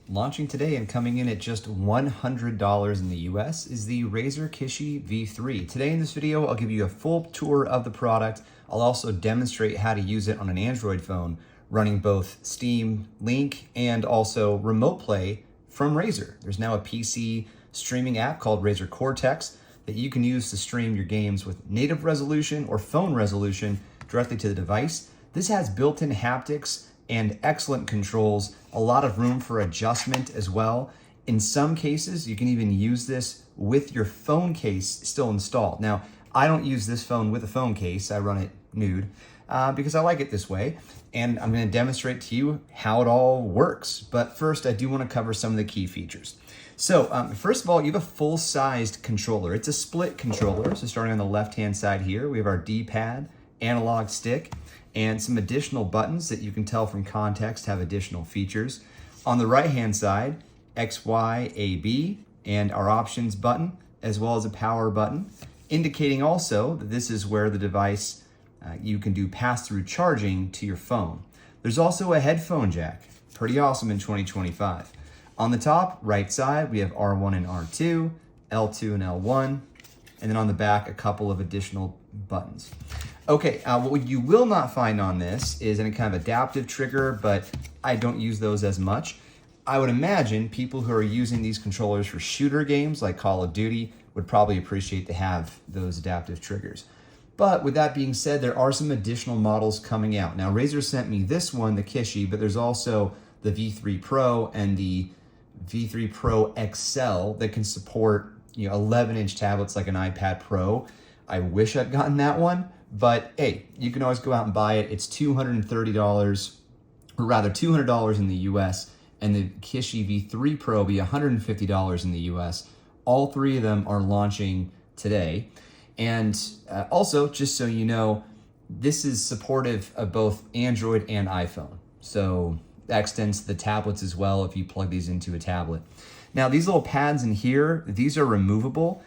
Launching today and coming in at just $100 in the US is the Razer Kishi V3. Today in this video, I'll give you a full tour of the product. I'll also demonstrate how to use it on an Android phone, running both Steam Link and also Remote Play from Razer. There's now a PC streaming app called Razer Cortex that you can use to stream your games with native resolution or phone resolution directly to the device. This has built-in haptics and excellent controls, a lot of room for adjustment as well. In some cases, you can even use this with your phone case still installed. Now, I don't use this phone with a phone case. I run it nude because I like it this way. And I'm going to demonstrate to you how it all works. But first, I do want to cover some of the key features. So first of all, you have a full-sized controller. It's a split controller. So starting on the left-hand side here, we have our D-pad, analog stick, and some additional buttons that you can tell from context have additional features. On the right-hand side, X, Y, A, B, and our options button, as well as a power button, indicating also that this is where the device, you can do pass-through charging to your phone. There's also a headphone jack, pretty awesome in 2025. On the top right side, we have R1 and R2, L2 and L1, and then on the back, a couple of additional buttons. Okay, what you will not find on this is any kind of adaptive trigger, but I don't use those as much. I would imagine people who are using these controllers for shooter games like Call of Duty would probably appreciate to have those adaptive triggers. But with that being said, there are some additional models coming out. Now, Razer sent me this one, the Kishi, but there's also the V3 Pro and the V3 Pro XL that can support 11-inch tablets like an iPad Pro. I wish I'd gotten that one. But hey, you can always go out and buy it. It's $230, or rather $200 in the US, and the Kishi V3 Pro will be $150 in the US. All three of them are launching today. And also, just so you know, this is supportive of both Android and iPhone. So that extends to the tablets as well if you plug these into a tablet. Now, these little pads in here, these are removable.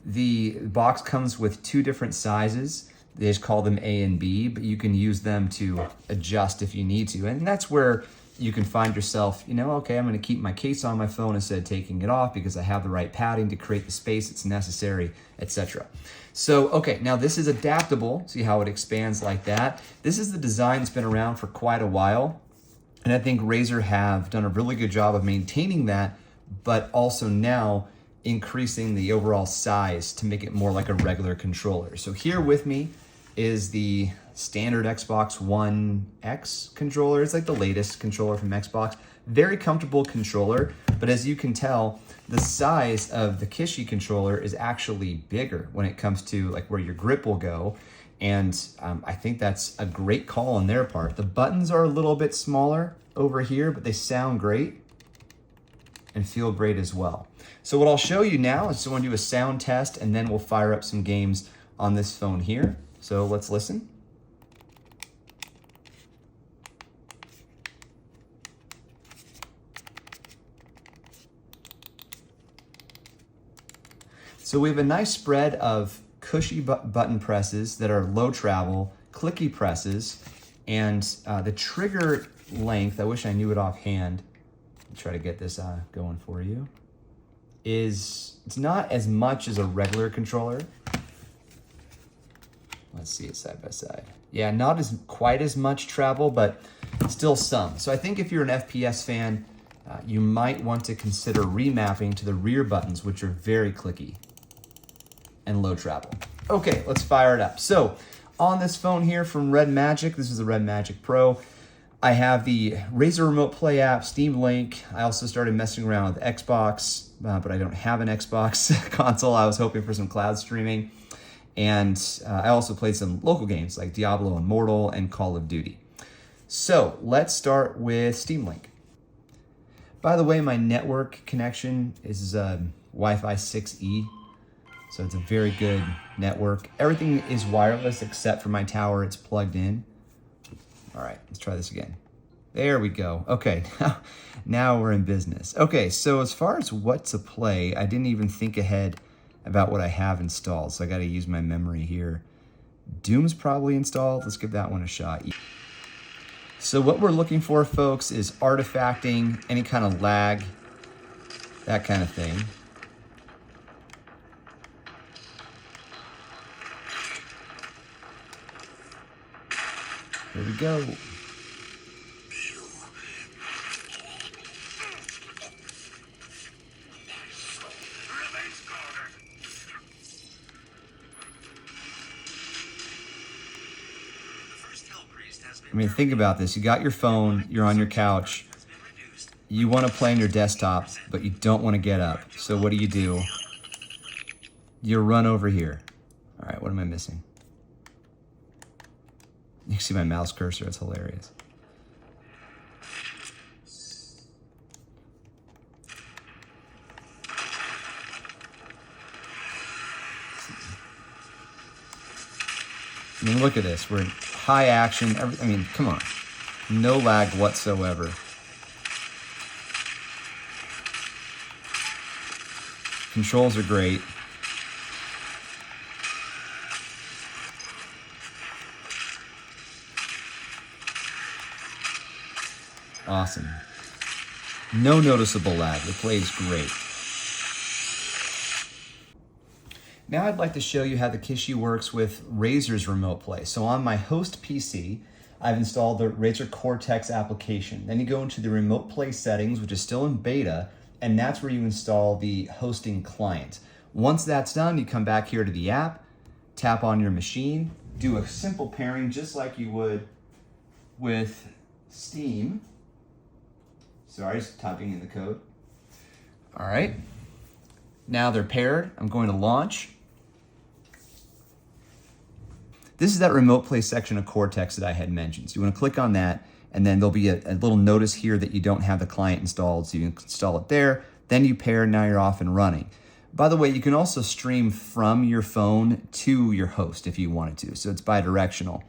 The box comes with two different sizes. They just call them A and B, but you can use them to adjust if you need to. And that's where you can find yourself, okay, I'm gonna keep my case on my phone instead of taking it off because I have the right padding to create the space that's necessary, etc. So, okay, now this is adaptable. See how it expands like that? This is the design that's been around for quite a while. And I think Razer have done a really good job of maintaining that, but also now increasing the overall size to make it more like a regular controller. So here with me is the standard Xbox One X controller. It's like the latest controller from Xbox. Very comfortable controller, but as you can tell, the size of the Kishi controller is actually bigger when it comes to like where your grip will go. And I think that's a great call on their part. The buttons are a little bit smaller over here, but they sound great and feel great as well. So what I'll show you now is someone do a sound test, and then we'll fire up some games on this phone here. So let's listen. So we have a nice spread of cushy button presses that are low travel, clicky presses, and the trigger length, I wish I knew it offhand. I'll try to get this going for you. It's not as much as a regular controller. Let's see it side by side. Yeah, not as quite as much travel, but still some. So I think if you're an FPS fan, you might want to consider remapping to the rear buttons, which are very clicky and low travel. Okay, let's fire it up. So on this phone here from Red Magic, this is the Red Magic Pro. I have the Razer Remote Play app, Steam Link. I also started messing around with Xbox, but I don't have an Xbox console. I was hoping for some cloud streaming. And I also played some local games like Diablo Immortal and Call of Duty. So let's start with Steam Link. By the way, my network connection is Wi-Fi 6E. So it's a very good network. Everything is wireless except for my tower. It's plugged in. All right, let's try this again. There we go. Okay, now we're in business. Okay, so as far as what to play, I didn't even think ahead about what I have installed, so I got to use my memory here. Doom's probably installed. Let's give that one a shot. So what we're looking for, folks, is artifacting, any kind of lag, that kind of thing. Here we go. I mean, think about this. You got your phone, you're on your couch, you want to play on your desktop, but you don't want to get up. So what do? You run over here. All right, what am I missing? You can see my mouse cursor, it's hilarious. I mean, look at this. We're in high action. I mean, come on. No lag whatsoever. Controls are great. Awesome. No noticeable lag. The play is great. Now I'd like to show you how the Kishi works with Razer's Remote Play. So on my host PC, I've installed the Razer Cortex application. Then you go into the Remote Play settings, which is still in beta, and that's where you install the hosting client. Once that's done, you come back here to the app, tap on your machine, do a simple pairing just like you would with Steam. Sorry, just typing in the code. All right, now they're paired. I'm going to launch. This is that remote play section of Cortex that I had mentioned. So you want to click on that, and then there'll be a little notice here that you don't have the client installed, so you can install it there. Then you pair, now you're off and running. By the way, you can also stream from your phone to your host if you wanted to, so it's bi-directional.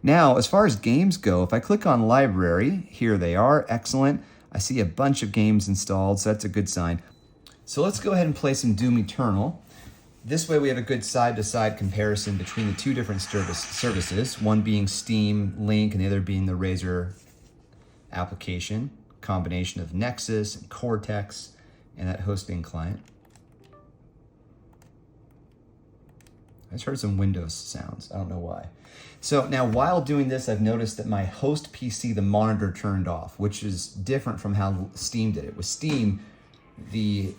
Now, as far as games go, if I click on library, here they are, excellent. I see a bunch of games installed, so that's a good sign. So let's go ahead and play some Doom Eternal. This way we have a good side-to-side comparison between the two different services, one being Steam Link and the other being the Razer application, combination of Nexus and Cortex and that hosting client. I just heard some Windows sounds, I don't know why. So now while doing this, I've noticed that my host PC, the monitor turned off, which is different from how Steam did it. With Steam, the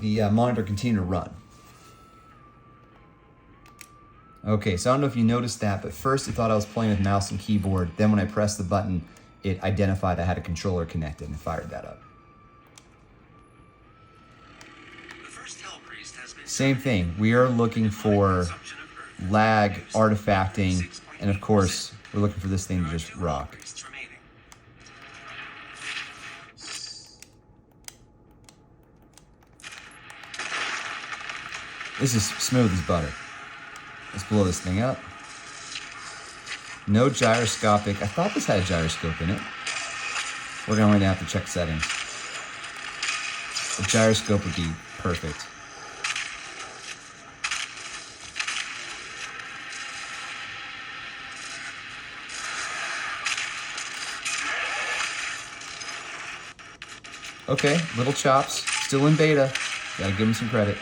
monitor continued to run. Okay, so I don't know if you noticed that, but first it thought I was playing with mouse and keyboard. Then when I pressed the button, it identified I had a controller connected and fired that up. Same thing, we are looking for lag, artifacting, and of course, we're looking for this thing to just rock. This is smooth as butter. Let's blow this thing up. No gyroscopic. I thought this had a gyroscope in it. We're going to have to check settings. A gyroscope would be perfect. Okay, little chops, still in beta. Gotta give him some credit.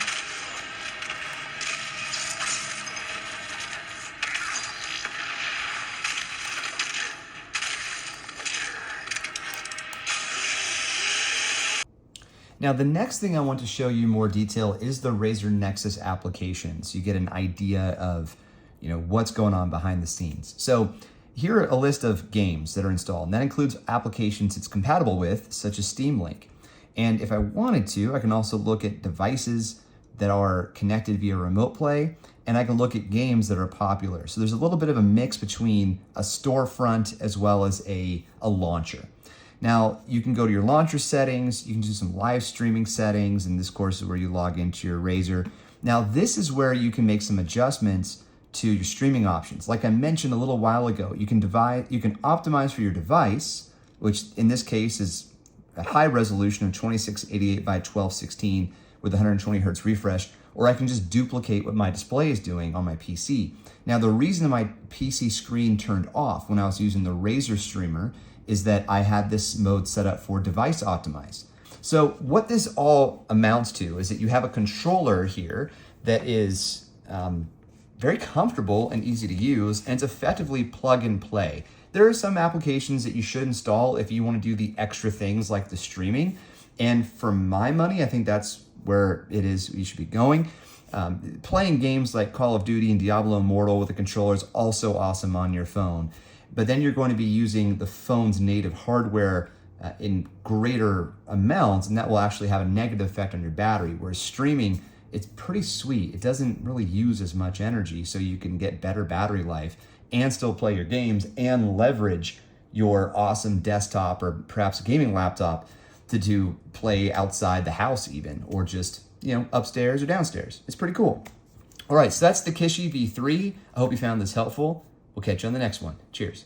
Now, the next thing I want to show you in more detail is the Razer Nexus application, so you get an idea of, what's going on behind the scenes. So here are a list of games that are installed, and that includes applications it's compatible with, such as Steam Link. And if I wanted to, I can also look at devices that are connected via remote play, and I can look at games that are popular. So there's a little bit of a mix between a storefront as well as a launcher. Now, you can go to your launcher settings, you can do some live streaming settings, and this, of course, is where you log into your Razer. Now, this is where you can make some adjustments to your streaming options. Like I mentioned a little while ago, you can optimize for your device, which in this case is a high resolution of 2688 by 1216 with 120 hertz refresh, or I can just duplicate what my display is doing on my PC. Now, the reason my PC screen turned off when I was using the Razer streamer is that I had this mode set up for device optimized. So what this all amounts to is that you have a controller here that is very comfortable and easy to use, and it's effectively plug and play. There are some applications that you should install if you want to do the extra things like the streaming. And for my money, I think that's where it is you should be going. Playing games like Call of Duty and Diablo Immortal with a controller is also awesome on your phone. But then you're going to be using the phone's native hardware in greater amounts, and that will actually have a negative effect on your battery. Whereas streaming, it's pretty sweet. It doesn't really use as much energy, so you can get better battery life and still play your games and leverage your awesome desktop or perhaps a gaming laptop to play outside the house even, or just, upstairs or downstairs. It's pretty cool. All right, so that's the Kishi V3. I hope you found this helpful. We'll catch you on the next one. Cheers.